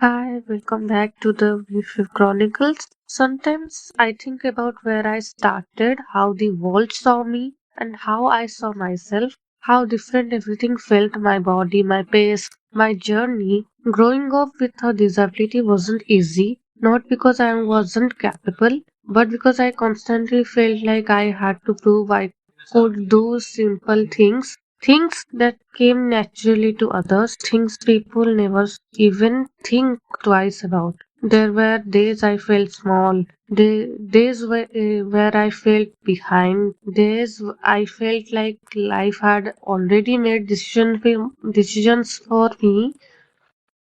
Hi, welcome back to the Brief Chronicles. Sometimes I think about where I started, how the world saw me, and how I saw myself, how different everything felt my body, my pace, my journey. Growing up with a disability wasn't easy, not because I wasn't capable, but because I constantly felt like I had to prove I could do simple things. Things that came naturally to others, things people never even think twice about. There were days I felt small, days where I felt behind, days I felt like life had already made decisions for me,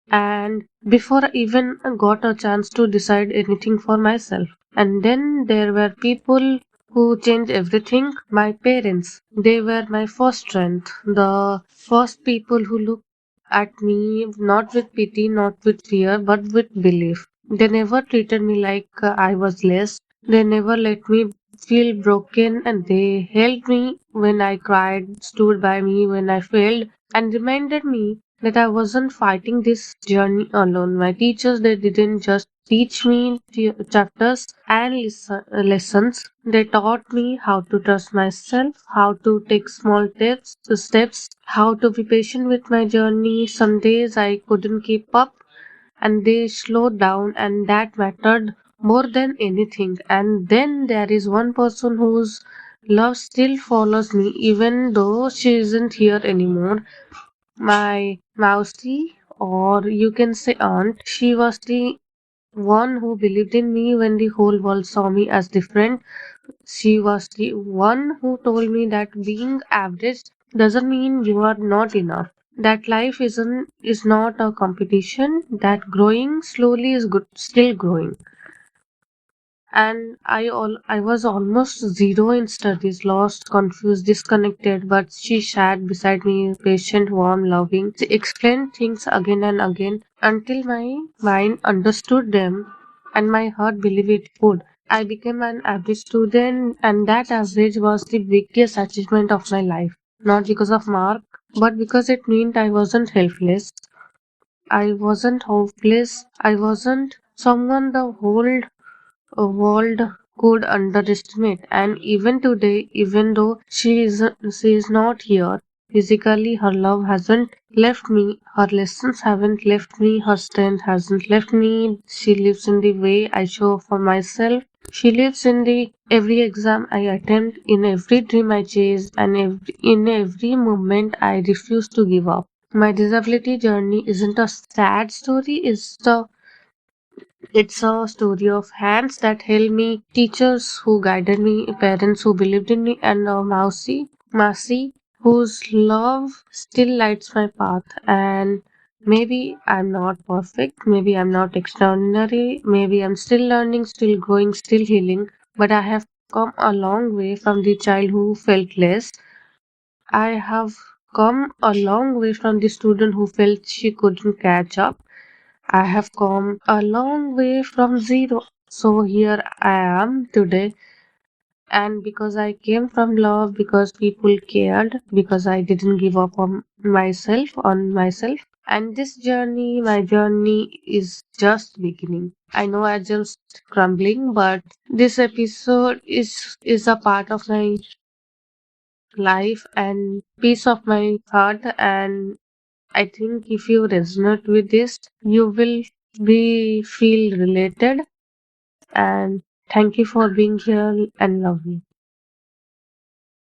and before I even got a chance to decide anything for myself. And then there were people who changed everything. My parents, they were my first strength, the first people who looked at me not with pity, not with fear, but with belief. They never treated me like I was less. They never let me feel broken, and they held me when I cried, stood by me when I failed, and reminded me that I wasn't fighting this journey alone. My teachers, they didn't just teach me chapters and lessons. They taught me how to trust myself, how to take small steps, how to be patient with my journey. Some days I couldn't keep up and they slowed down, and that mattered more than anything. And then there is one person whose love still follows me even though she isn't here anymore, my mousy, or you can say aunt. She was the one who believed in me when the whole world saw me as different. She was the one who told me that being average doesn't mean you are not enough. That life is not a competition. That growing slowly is good, still growing. And I was almost zero in studies, lost, confused, disconnected, but she sat beside me, patient, warm, loving. She explained things again and again until my mind understood them and my heart believed it would. I became an average student, and that average was the biggest achievement of my life. Not because of mark, but because it meant I wasn't helpless. I wasn't hopeless. I wasn't someone the whole a world could underestimate. And even today, even though she is not here physically, her love hasn't left me, her lessons haven't left me, her strength hasn't left me. She lives in the way I show up for myself. She lives in the every exam I attempt, in every dream I chase, and in every moment I refuse to give up. My disability journey isn't a sad story, it's a story of hands that held me, teachers who guided me, parents who believed in me, and a Mercy, whose love still lights my path. And maybe I'm not perfect, maybe I'm not extraordinary, maybe I'm still learning, still growing, still healing, but I have come a long way from the child who felt less. I have come a long way from the student who felt she couldn't catch up. I have come a long way from zero. So here I am today. And because I came from love, because people cared, because I didn't give up on myself. And this journey, my journey is just beginning. I know I just crumbling, but this episode is a part of my life and piece of my heart, and I think if you resonate with this, you will be feel related. And thank you for being here and love me.